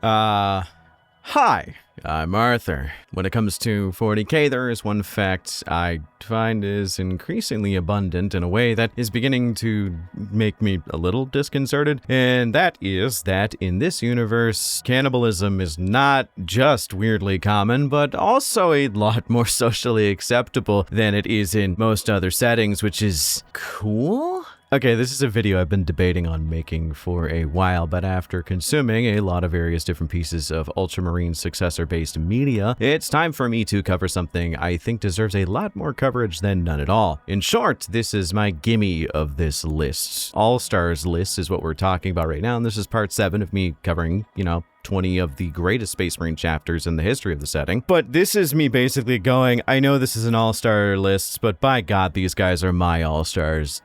Hi, I'm Arthur. When it comes to 40K, there is one fact I find is increasingly abundant in a way that is beginning to make me a little disconcerted, and that is that in this universe, cannibalism is not just weirdly common, but also a lot more socially acceptable than it is in most other settings, which is cool? Okay, this is a video I've been debating on making for a while, but after consuming a lot of various different pieces of Ultramarine successor-based media, it's time for me to cover something I think deserves a lot more coverage than none at all. In short, this is my gimme of this list. All-Stars list is what we're talking about right now, and this is part 7 of me covering, 20 of the greatest Space Marine chapters in the history of the setting. But this is me basically going, I know this is an all-star list, but by God, these guys are my all-stars.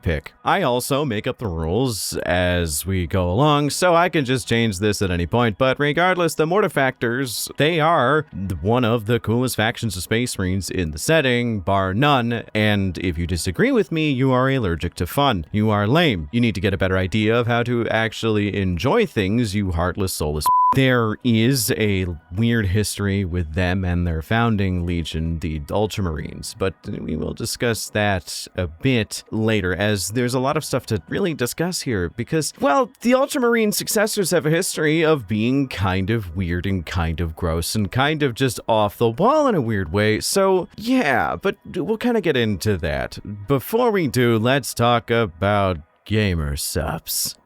Pick. I also make up the rules as we go along, so I can just change this at any point, but regardless, the Mortifactors, they are one of the coolest factions of Space Marines in the setting, bar none, and if you disagree with me, you are allergic to fun. You are lame. You need to get a better idea of how to actually enjoy things, you heartless, soulless. There is a weird history with them and their founding legion, the Ultramarines, but we will discuss that a bit later, as there's a lot of stuff to really discuss here, because, well, the Ultramarine successors have a history of being kind of weird and kind of gross and kind of just off the wall in a weird way, so yeah, but we'll kind of get into that. Before we do, let's talk about gamer subs.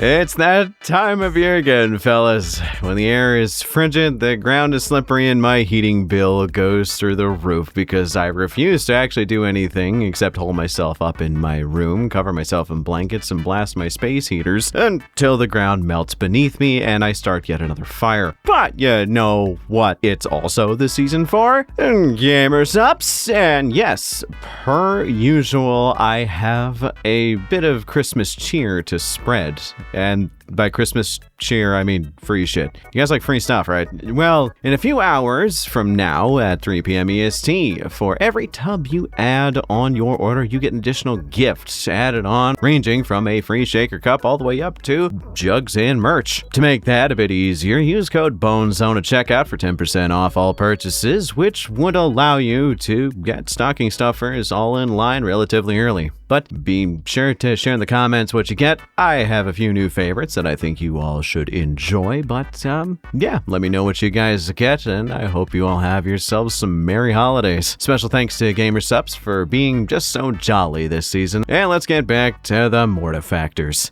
It's that time of year again, fellas. When the air is frigid, the ground is slippery, and my heating bill goes through the roof because I refuse to actually do anything except hole myself up in my room, cover myself in blankets, and blast my space heaters until the ground melts beneath me and I start yet another fire. But you know what it's also the season for? Gamer subs! And yes, per usual, I have a bit of Christmas cheer to spread. And by Christmas cheer, I mean free shit. You guys like free stuff, right? Well, in a few hours from now at 3 p.m. EST, for every tub you add on your order, you get an additional gift added on, ranging from a free shaker cup all the way up to jugs and merch. To make that a bit easier, use code BONEZONE at checkout for 10% off all purchases, which would allow you to get stocking stuffers all in line relatively early. But be sure to share in the comments what you get. I have a few new favorites that I think you all should enjoy, but yeah, let me know what you guys get, and I hope you all have yourselves some merry holidays. Special thanks to Gamer Subs for being just so jolly this season, and let's get back to the Mortifactors.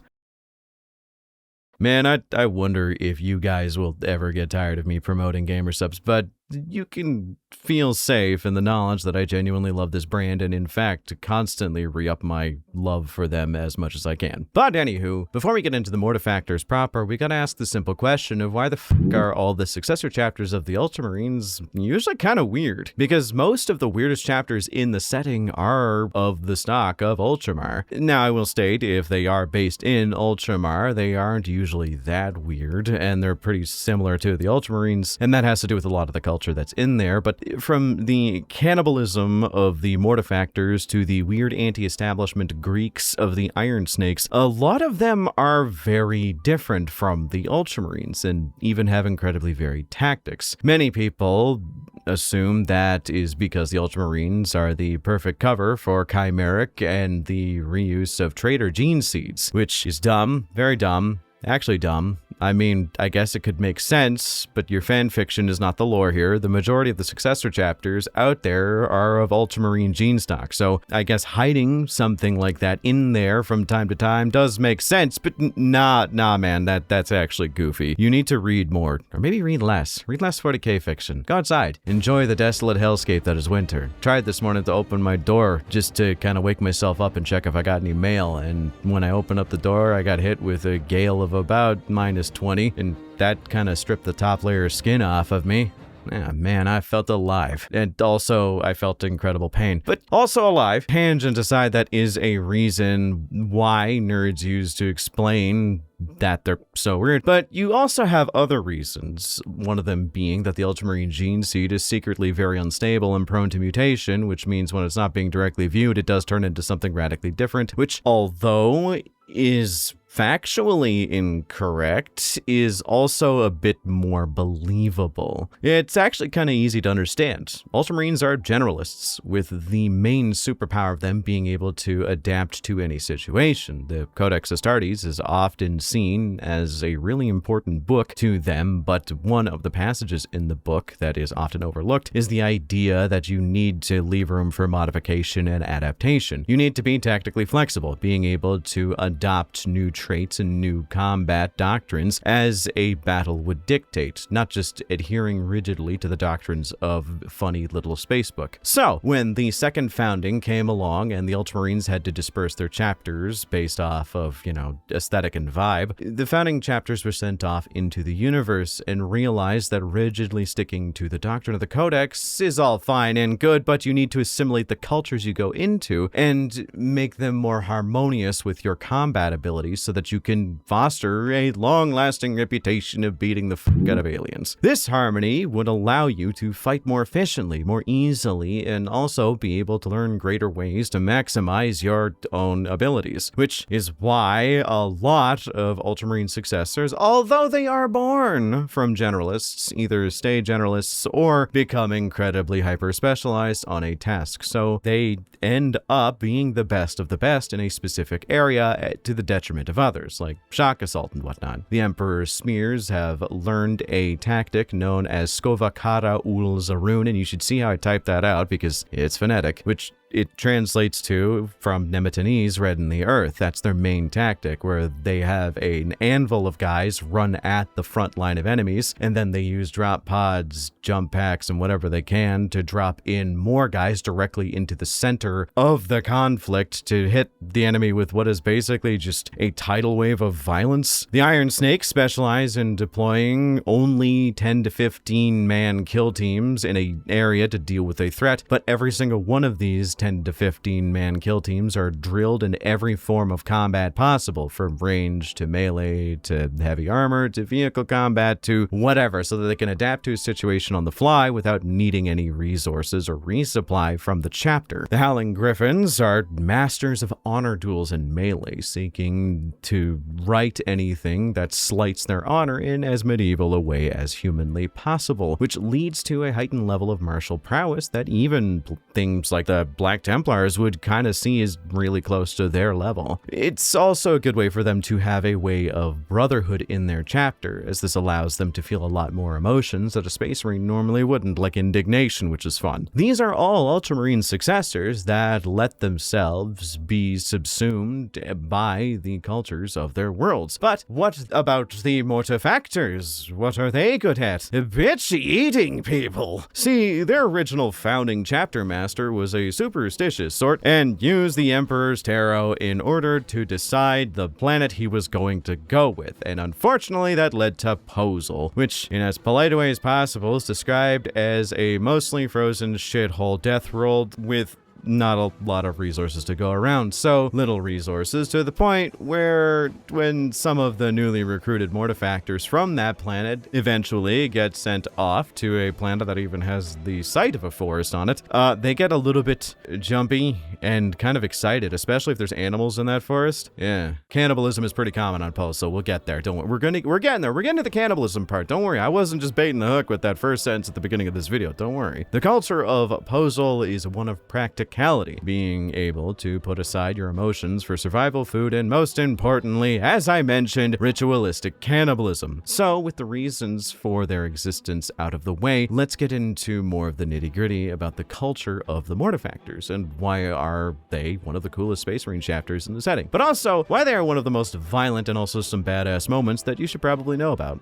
Man, I wonder if you guys will ever get tired of me promoting Gamer Subs, but you can feel safe in the knowledge that I genuinely love this brand and, in fact, constantly re-up my love for them as much as I can. But anywho, before we get into the Mortifactors proper, we gotta ask the simple question of why the fuck are all the successor chapters of the Ultramarines usually kind of weird? Because most of the weirdest chapters in the setting are of the stock of Ultramar. Now, I will state, if they are based in Ultramar, they aren't usually that weird, and they're pretty similar to the Ultramarines, and that has to do with a lot of the culture that's in there. But from the cannibalism of the Mortifactors to the weird anti-establishment Greeks of the Iron Snakes, a lot of them are very different from the Ultramarines and even have incredibly varied tactics. Many people assume that is because the Ultramarines are the perfect cover for Chimeric and the reuse of traitor gene seeds, which is dumb, very dumb, actually dumb. I mean, I guess it could make sense, but your fan fiction is not the lore here. The majority of the successor chapters out there are of Ultramarine gene stock, so I guess hiding something like that in there from time to time does make sense, but nah, man, that's actually goofy. You need to read more, or maybe read less. Read less 40K fiction. Go outside. Enjoy the desolate hellscape that is winter. Tried this morning to open my door just to kind of wake myself up and check if I got any mail, and when I opened up the door, I got hit with a gale of about -20, and that kind of stripped the top layer of skin off of me. Yeah, man, I felt alive. And also, I felt incredible pain. But also alive. Tangent aside, that is a reason why nerds use to explain that they're so weird. But you also have other reasons, one of them being that the Ultramarine gene seed is secretly very unstable and prone to mutation, which means when it's not being directly viewed, it does turn into something radically different, which, although is factually incorrect is also a bit more believable. It's actually kind of easy to understand. Ultramarines are generalists, with the main superpower of them being able to adapt to any situation. The Codex Astartes is often seen as a really important book to them, but one of the passages in the book that is often overlooked is the idea that you need to leave room for modification and adaptation. You need to be tactically flexible, being able to adopt new traits and new combat doctrines as a battle would dictate, not just adhering rigidly to the doctrines of funny little spacebook. So, when the second founding came along and the Ultramarines had to disperse their chapters based off of, aesthetic and vibe, the founding chapters were sent off into the universe and realized that rigidly sticking to the doctrine of the Codex is all fine and good, but you need to assimilate the cultures you go into and make them more harmonious with your combat abilities so that you can foster a long-lasting reputation of beating the fuck out of aliens. This harmony would allow you to fight more efficiently, more easily, and also be able to learn greater ways to maximize your own abilities, which is why a lot of Ultramarine successors, although they are born from generalists, either stay generalists or become incredibly hyper-specialized on a task. So they end up being the best of the best in a specific area to the detriment of others, like shock assault and whatnot. The Emperor's smears have learned a tactic known as Skovakara ul Zarun, and you should see how I type that out because it's phonetic, which it translates to, from Nemetanese, redden the earth. That's their main tactic, where they have an anvil of guys run at the front line of enemies, and then they use drop pods, jump packs, and whatever they can to drop in more guys directly into the center of the conflict to hit the enemy with what is basically just a tidal wave of violence. The Iron Snakes specialize in deploying only 10 to 15 man kill teams in an area to deal with a threat, but every single one of these 10 to 15 man kill teams are drilled in every form of combat possible, from range to melee to heavy armor to vehicle combat to whatever, so that they can adapt to a situation on the fly without needing any resources or resupply from the chapter. The Howling Griffins are masters of honor duels in melee, seeking to right anything that slights their honor in as medieval a way as humanly possible, which leads to a heightened level of martial prowess that even things like the Black Templars would kind of see as really close to their level. It's also a good way for them to have a way of brotherhood in their chapter, as this allows them to feel a lot more emotions that a Space Marine normally wouldn't, like indignation, which is fun. These are all Ultramarine successors that let themselves be subsumed by the cultures of their worlds. But what about the Mortifactors? What are they good at? Bitchy eating people! See, their original founding chapter master was a superstitious sort and used the Emperor's Tarot in order to decide the planet he was going to go with, and unfortunately that led to Posel, which in as polite a way as possible is described as a mostly frozen shithole death world with not a lot of resources to go around. So little resources to the point where when some of the newly recruited mortifactors from that planet eventually get sent off to a planet that even has the site of a forest on it, they get a little bit jumpy and kind of excited, especially if there's animals in that forest. Yeah, cannibalism is pretty common on Post, so we'll get there. Don't worry. We're getting there. We're getting to the cannibalism part. Don't worry. I wasn't just baiting the hook with that first sentence at the beginning of this video. Don't worry. The culture of Posel is one of practicality, being able to put aside your emotions for survival, food, and most importantly, as I mentioned, ritualistic cannibalism. So, with the reasons for their existence out of the way, let's get into more of the nitty-gritty about the culture of the Mortifactors and why are they one of the coolest Space Marine chapters in the setting, but also why they are one of the most violent and also some badass moments that you should probably know about.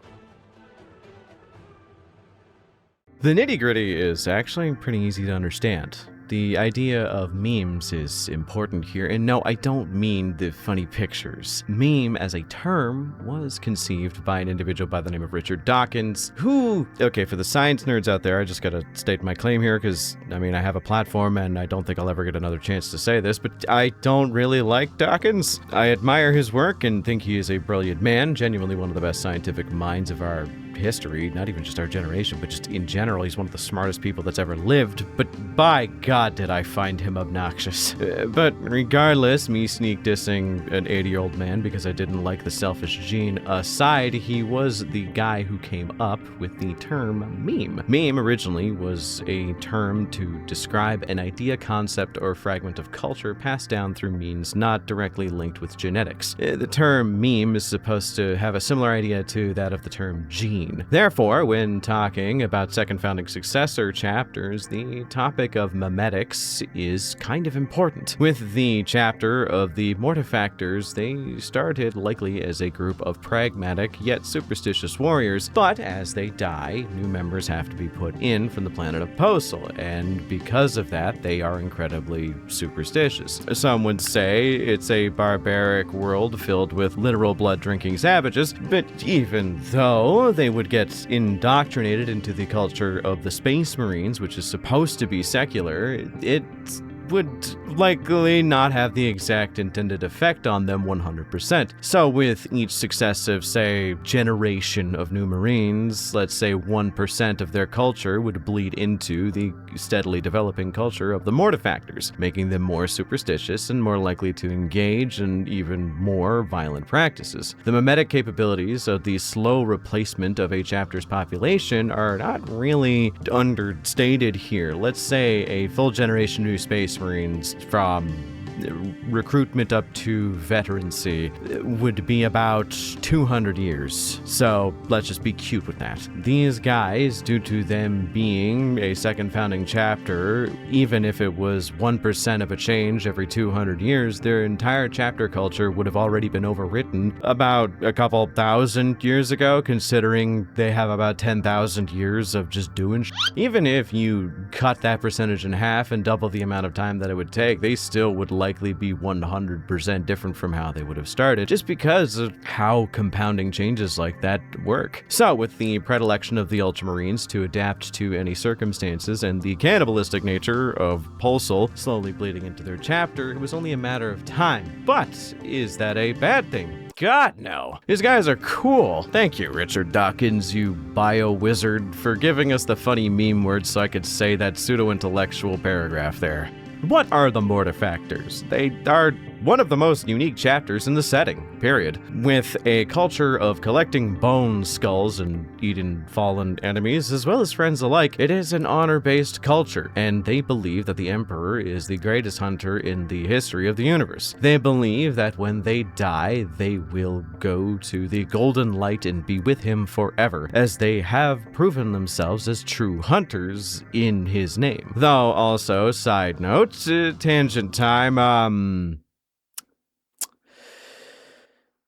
The nitty-gritty is actually pretty easy to understand. The idea of memes is important here, and no, I don't mean the funny pictures. Meme as a term was conceived by an individual by the name of Richard Dawkins, who, okay, for the science nerds out there, I just gotta state my claim here, because, I mean, I have a platform, and I don't think I'll ever get another chance to say this, but I don't really like Dawkins. I admire his work and think he is a brilliant man, genuinely one of the best scientific minds of our history, not even just our generation, but just in general. He's one of the smartest people that's ever lived, but by God did I find him obnoxious. But regardless, me sneak dissing an 80-year-old man because I didn't like the selfish gene aside, he was the guy who came up with the term meme. Meme originally was a term to describe an idea, concept, or fragment of culture passed down through means not directly linked with genetics. The term meme is supposed to have a similar idea to that of the term gene. Therefore, when talking about second founding successor chapters, the topic of memetics is kind of important. With the chapter of the mortifactors, they started likely as a group of pragmatic yet superstitious warriors, but as they die, new members have to be put in from the planet of Posel, and because of that, they are incredibly superstitious. Some would say it's a barbaric world filled with literal blood-drinking savages, but even though they would get indoctrinated into the culture of the Space Marines, which is supposed to be secular, it would likely not have the exact intended effect on them 100%. So with each successive, say, generation of new Marines, let's say 1% of their culture would bleed into the steadily developing culture of the mortifactors, making them more superstitious and more likely to engage in even more violent practices. The memetic capabilities of the slow replacement of a chapter's population are not really understated here. Let's say a full generation new Space Marines from recruitment up to veterancy would be about 200 years. So let's just be cute with that. These guys, due to them being a second founding chapter, even if it was 1% of a change every 200 years, their entire chapter culture would have already been overwritten about a couple thousand years ago, considering they have about 10,000 years of just doing shit. Even if you cut that percentage in half and double the amount of time that it would take, they still would likely be 100% different from how they would have started, just because of how compounding changes like that work. So, with the predilection of the Ultramarines to adapt to any circumstances and the cannibalistic nature of Pulsel slowly bleeding into their chapter, it was only a matter of time. But is that a bad thing? God, no. These guys are cool. Thank you, Richard Dawkins, you bio-wizard, for giving us the funny meme words so I could say that pseudo-intellectual paragraph there. What are the mortifactors? They are one of the most unique chapters in the setting, period. With a culture of collecting bone skulls and eating fallen enemies, as well as friends alike, it is an honor-based culture, and they believe that the Emperor is the greatest hunter in the history of the universe. They believe that when they die, they will go to the Golden Light and be with him forever, as they have proven themselves as true hunters in his name. Though also, side note, tangent time,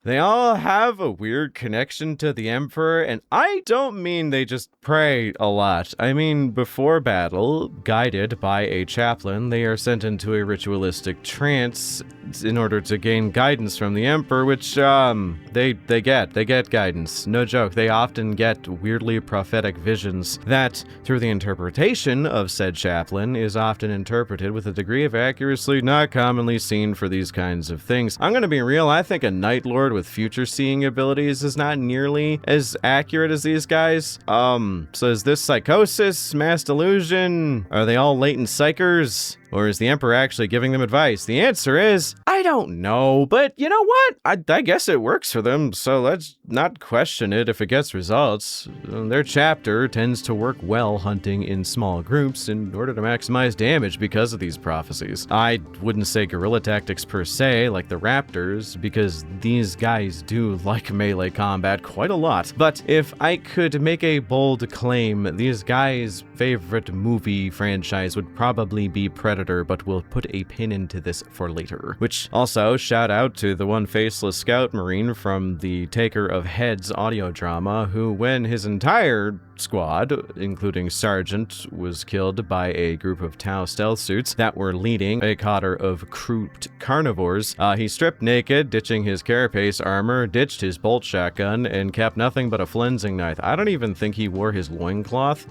they all have a weird connection to the Emperor, and I don't mean they just pray a lot. I mean, before battle, guided by a chaplain, they are sent into a ritualistic trance in order to gain guidance from the Emperor, which, they get guidance. No joke, they often get weirdly prophetic visions that, through the interpretation of said chaplain, is often interpreted with a degree of accuracy not commonly seen for these kinds of things. I'm gonna be real, I think a Night Lord with future-seeing abilities is not nearly as accurate as these guys. So is this psychosis, mass delusion? Are they all latent psychers? Or is the Emperor actually giving them advice? The answer is, I don't know, but you know what? I guess it works for them, so let's not question it if it gets results. Their chapter tends to work well hunting in small groups in order to maximize damage because of these prophecies. I wouldn't say guerrilla tactics per se, like the Raptors, because these guys do like melee combat quite a lot. But if I could make a bold claim, these guys' favorite movie franchise would probably be Predator, but we'll put a pin into this for later. Which also, shout out to the one faceless scout marine from the Taker of Heads audio drama, who, when his entire squad, including Sergeant, was killed by a group of Tau stealth suits that were leading a cotter of crouped carnivores, he stripped naked, ditching his carapace armor, ditched his bolt shotgun, and kept nothing but a flensing knife. I don't even think he wore his loincloth.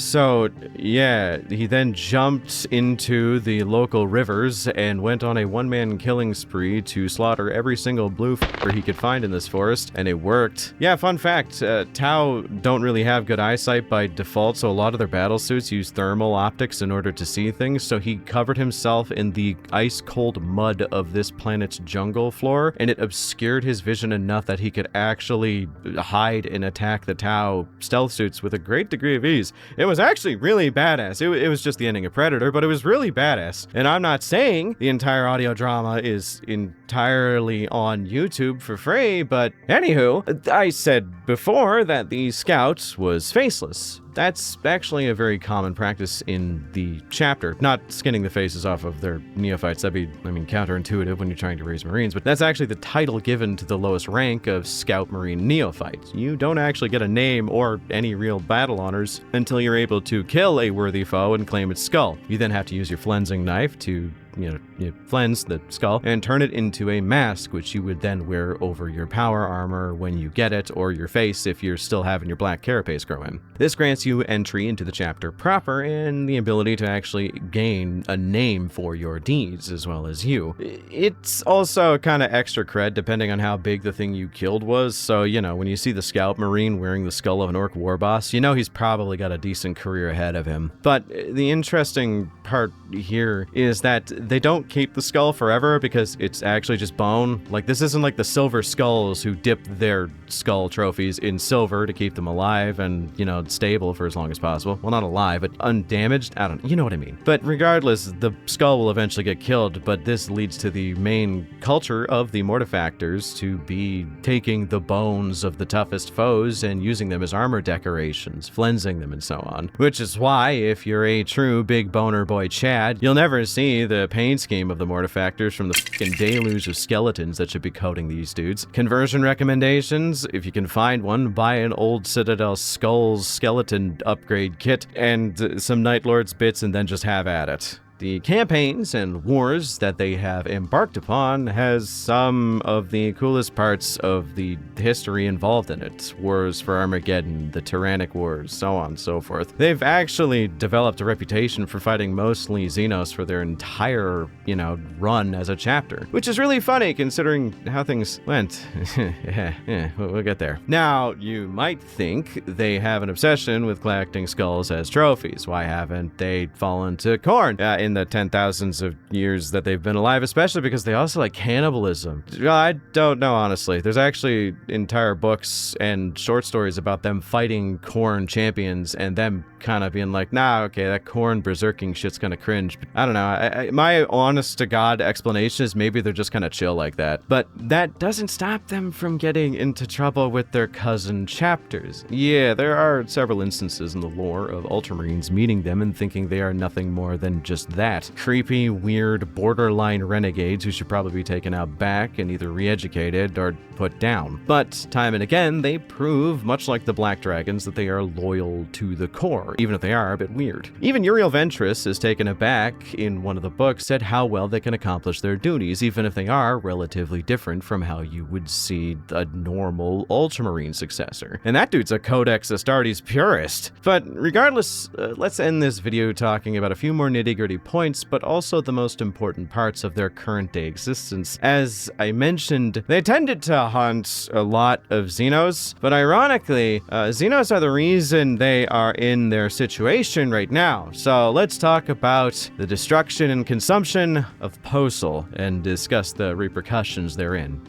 So, yeah, he then jumped into to the local rivers and went on a one-man killing spree to slaughter every single blue he could find in this forest, and it worked. Yeah, fun fact, Tau don't really have good eyesight by default, so a lot of their battle suits use thermal optics in order to see things, so he covered himself in the ice-cold mud of this planet's jungle floor, and it obscured his vision enough that he could actually hide and attack the Tau stealth suits with a great degree of ease. It was actually really badass. It was just the ending of Predator, but it was really badass. And I'm not saying the entire audio drama is entirely on YouTube for free, but anywho, I said before that the Scout was faceless. That's actually a very common practice in the chapter. Not skinning the faces off of their neophytes. That'd be, counterintuitive when you're trying to raise Marines, but that's actually the title given to the lowest rank of Scout Marine neophyte. You don't actually get a name or any real battle honors until you're able to kill a worthy foe and claim its skull. You then have to use your flensing knife to you flens the skull and turn it into a mask, which you would then wear over your power armor when you get it, or your face if you're still having your black carapace grow in. This grants you entry into the chapter proper and the ability to actually gain a name for your deeds as well as you. It's also kind of extra cred depending on how big the thing you killed was, so when you see the Scout Marine wearing the skull of an orc war boss, he's probably got a decent career ahead of him. But the interesting part here is that they don't keep the skull forever because it's actually just bone. Like, this isn't like the Silver Skulls who dip their skull trophies in silver to keep them alive and, stable for as long as possible. Well, not alive, but undamaged. You know what I mean. But regardless, the skull will eventually get killed, but this leads to the main culture of the Mortifactors to be taking the bones of the toughest foes and using them as armor decorations, flensing them and so on. Which is why, if you're a true big boner boy Chad, you'll never see the paint scheme of the Mortifactors from the fucking deluge of skeletons that should be coating these dudes. Conversion recommendations: if you can find one, buy an old Citadel Skulls skeleton upgrade kit and some Night Lord's bits and then just have at it. The campaigns and wars that they have embarked upon has some of the coolest parts of the history involved in it. Wars for Armageddon, the Tyrannic Wars, so on and so forth. They've actually developed a reputation for fighting mostly Xenos for their entire, run as a chapter. Which is really funny considering how things went. We'll get there. Now, you might think they have an obsession with collecting skulls as trophies. Why haven't they fallen to Khorne in the 10,000s of years that they've been alive, especially because they also like cannibalism. I don't know, honestly. There's actually entire books and short stories about them fighting Khorne champions and them kind of being like, nah, okay, that Khorne berserking shit's kind of cringe. I don't know. My honest to God explanation is maybe they're just kind of chill like that. But that doesn't stop them from getting into trouble with their cousin chapters. Yeah, there are several instances in the lore of Ultramarines meeting them and thinking they are nothing more than just that. Creepy, weird, borderline renegades who should probably be taken out back and either re-educated or put down. But time and again, they prove, much like the Black Dragons, that they are loyal to the core, even if they are a bit weird. Even Uriel Ventress is taken aback in one of the books at how well they can accomplish their duties, even if they are relatively different from how you would see a normal Ultramarine successor. And that dude's a Codex Astartes purist. But regardless, let's end this video talking about a few more nitty-gritty points, but also the most important parts of their current day existence. As I mentioned, they tended to hunt a lot of Xenos, but ironically, Xenos are the reason they are in their situation right now. So let's talk about the destruction and consumption of Posel and discuss the repercussions therein.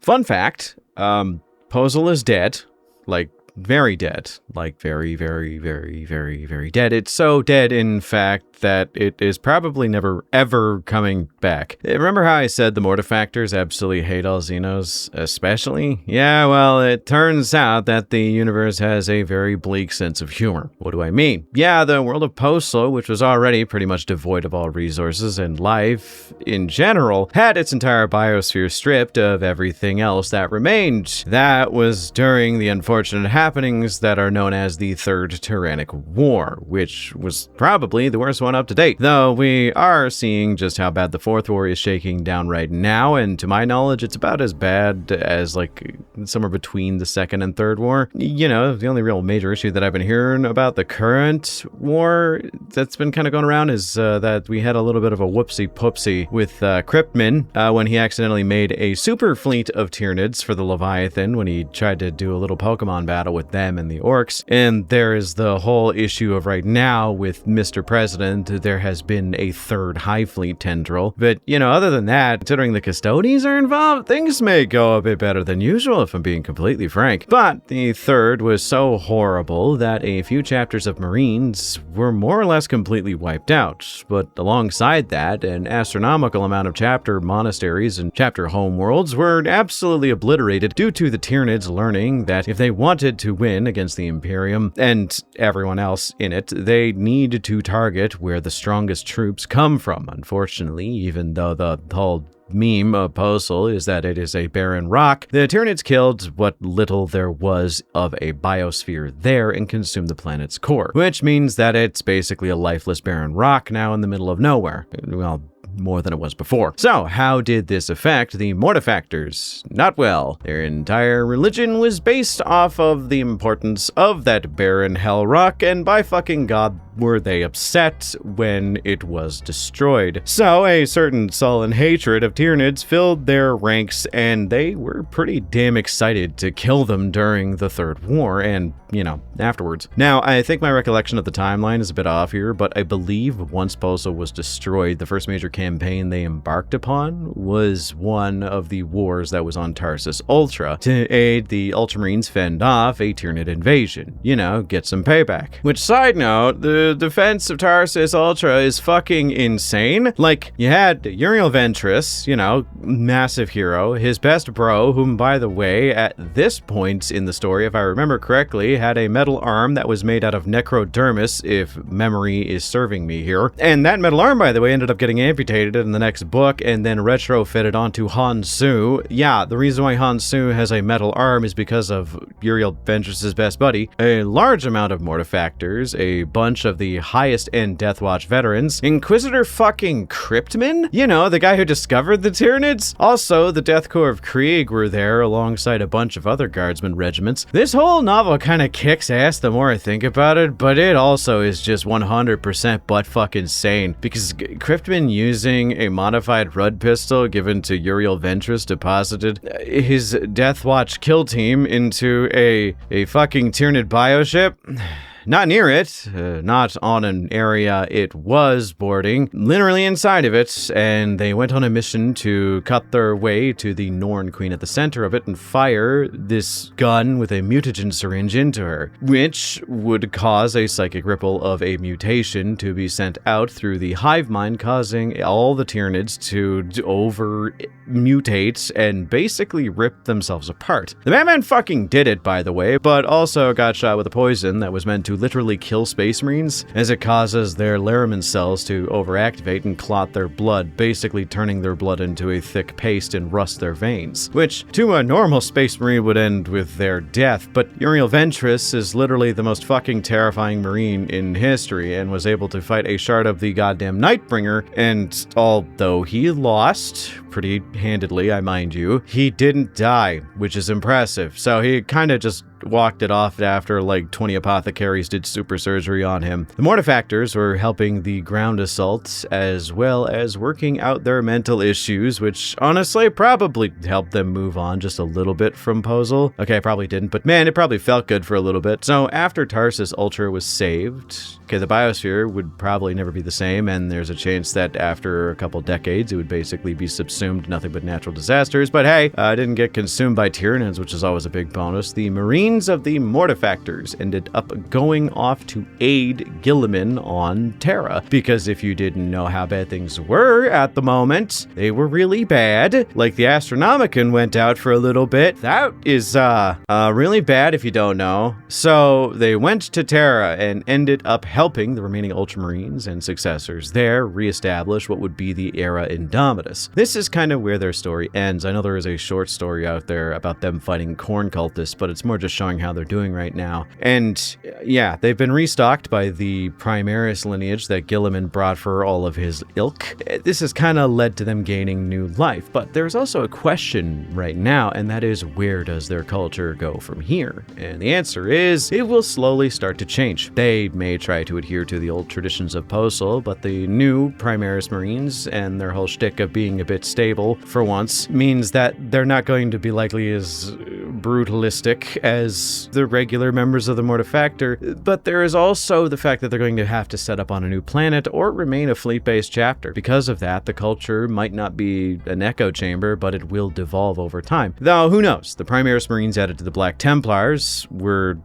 Fun fact, Posel is dead, like very dead, like very, very, very, very, very dead. It's so dead, in fact, that it is probably never, ever coming back. Remember how I said the Mortifactors absolutely hate all Xenos, especially? Yeah, well, it turns out that the universe has a very bleak sense of humor. What do I mean? Yeah, the world of Posel, which was already pretty much devoid of all resources and life in general, had its entire biosphere stripped of everything else that remained. That was during the unfortunate happenings that are known as the Third Tyrannic War, which was probably the worst one up to date. Though we are seeing just how bad the Fourth War is shaking down right now, and to my knowledge, it's about as bad as like somewhere between the Second and Third War. You know, the only real major issue that I've been hearing about the current war that's been kind of going around is that we had a little bit of a whoopsie-poopsie with Kryptman when he accidentally made a super fleet of Tyranids for the Leviathan when he tried to do a little Pokemon battle with them and the Orcs. And there is the whole issue of right now with Mr. President, there has been a third Hive Fleet tendril. But, you know, other than that, considering the Custodians are involved, things may go a bit better than usual, if I'm being completely frank. But the third was so horrible that a few chapters of Marines were more or less completely wiped out. But alongside that, an astronomical amount of chapter monasteries and chapter homeworlds were absolutely obliterated due to the Tyranids learning that if they wanted to win against the Imperium and everyone else in it, they need to target where the strongest troops come from. Unfortunately, even though the whole meme of Postal is that it is a barren rock, the Tyranids killed what little there was of a biosphere there and consumed the planet's core, which means that it's basically a lifeless barren rock now in the middle of nowhere. Well, more than it was before. So, how did this affect the Mortifactors? Not well. Their entire religion was based off of the importance of that barren hell rock, and by fucking god were they upset when it was destroyed. So, a certain sullen hatred of Tyranids filled their ranks, and they were pretty damn excited to kill them during the Third War, and, you know, afterwards. Now, I think my recollection of the timeline is a bit off here, but I believe once Poso was destroyed, the first major campaign they embarked upon was one of the wars that was on Tarsus Ultra to aid the Ultramarines fend off a Tyranid invasion. You know, get some payback. Which, side note, the defense of Tarsus Ultra is fucking insane. Like, you had Uriel Ventress, you know, massive hero, his best bro, whom, by the way, at this point in the story, if I remember correctly, had a metal arm that was made out of necrodermis, if memory is serving me here. And that metal arm, by the way, ended up getting amputated in the next book and then retrofitted onto Hansu. Yeah, the reason why Hansu has a metal arm is because of Uriel Ventress's best buddy. A large amount of Mortifactors, a bunch of the highest end Deathwatch veterans, Inquisitor fucking Kryptman? You know, the guy who discovered the Tyranids? Also, the Death Corps of Krieg were there alongside a bunch of other guardsmen regiments. This whole novel kind of kicks ass the more I think about it, but it also is just 100% butt fucking sane, because Kryptman using a modified Rudd pistol given to Uriel Ventress deposited his Deathwatch kill team into a fucking Tyranid bioship. Not near it, not on an area it was boarding, literally inside of it, and they went on a mission to cut their way to the Norn Queen at the center of it and fire this gun with a mutagen syringe into her, which would cause a psychic ripple of a mutation to be sent out through the hive mind, causing all the Tyranids to over-mutate and basically rip themselves apart. The Batman fucking did it, by the way, but also got shot with a poison that was meant to literally kill Space Marines, as it causes their Laraman cells to overactivate and clot their blood, basically turning their blood into a thick paste and rust their veins, which to a normal Space Marine would end with their death. But Uriel Ventress is literally the most fucking terrifying Marine in history and was able to fight a shard of the goddamn Nightbringer, and although he lost pretty handedly, I mind you, he didn't die, which is impressive. So he kind of just walked it off after like 20 apothecaries did super surgery on him. The Mortifactors were helping the ground assaults as well as working out their mental issues, which honestly probably helped them move on just a little bit from Posal. Okay, probably didn't, but man, it probably felt good for a little bit. So after Tarsus Ultra was saved, okay, the biosphere would probably never be the same, and there's a chance that after a couple decades it would basically be subsumed to nothing but natural disasters. But hey, I didn't get consumed by Tyranids, which is always a big bonus. The Marines of the Mortifactors ended up going off to aid Gilliman on Terra, because if you didn't know how bad things were at the moment, they were really bad. Like the Astronomicon went out for a little bit. That is really bad if you don't know. So they went to Terra and ended up helping the remaining Ultramarines and successors there reestablish what would be the Era Indomitus. This is kind of where their story ends. I know there is a short story out there about them fighting Corn cultists, but it's more just showing how they're doing right now. And yeah, they've been restocked by the Primaris lineage that Gilliman brought for all of his ilk. This has kind of led to them gaining new life, but there's also a question right now, and that is, where does their culture go from here? And the answer is, it will slowly start to change. They may try to adhere to the old traditions of Postal, but the new Primaris Marines and their whole shtick of being a bit stable for once means that they're not going to be likely as brutalistic as the regular members of the Mortifactor, but there is also the fact that they're going to have to set up on a new planet or remain a fleet-based chapter. Because of that, the culture might not be an echo chamber, but it will devolve over time. Though, who knows? The Primaris Marines added to the Black Templars were,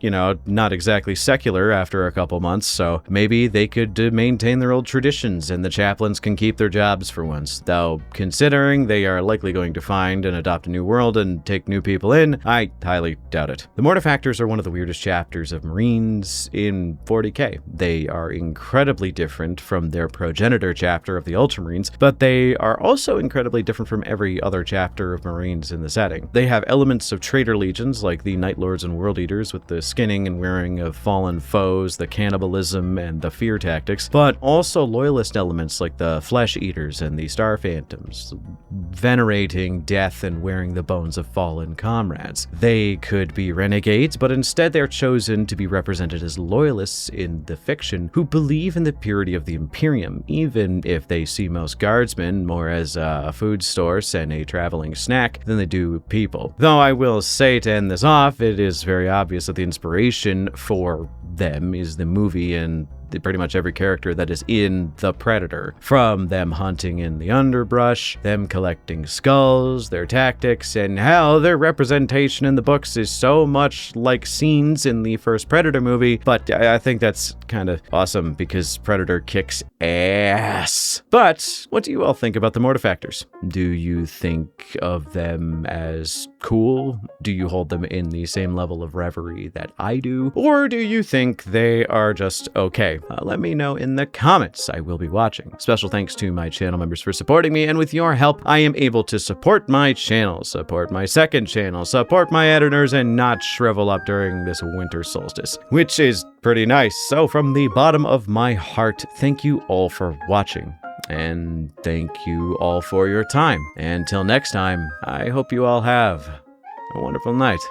not exactly secular after a couple months, so maybe they could maintain their old traditions and the chaplains can keep their jobs for once. Though, considering they are likely going to find and adopt a new world and take new people in, I highly doubt it. The Mortifactors are one of the weirdest chapters of Marines in 40k. They are incredibly different from their progenitor chapter of the Ultramarines, but they are also incredibly different from every other chapter of Marines in the setting. They have elements of traitor legions like the Night Lords and World Eaters with the skinning and wearing of fallen foes, the cannibalism, and the fear tactics, but also loyalist elements like the Flesh Eaters and the Star Phantoms, venerating death and wearing the bones of fallen comrades. They could be renegades, but instead they're chosen to be represented as loyalists in the fiction who believe in the purity of the Imperium, even if they see most guardsmen more as a food source and a traveling snack than they do people. Though I will say, to end this off, it is very obvious that the inspiration for them is the movie and pretty much every character that is in The Predator. From them hunting in the underbrush, them collecting skulls, their tactics, and how their representation in the books is so much like scenes in the first Predator movie, but I think that's kind of awesome because Predator kicks ass. But what do you all think about the Mortifactors? Do you think of them as cool? Do you hold them in the same level of reverie that I do? Or do you think they are just okay? Let me know in the comments. I will be watching. Special thanks to my channel members for supporting me, and with your help, I am able to support my channel, support my second channel, support my editors, and not shrivel up during this winter solstice, which is pretty nice. So from the bottom of my heart, thank you all for watching. And thank you all for your time. Until next time, I hope you all have a wonderful night.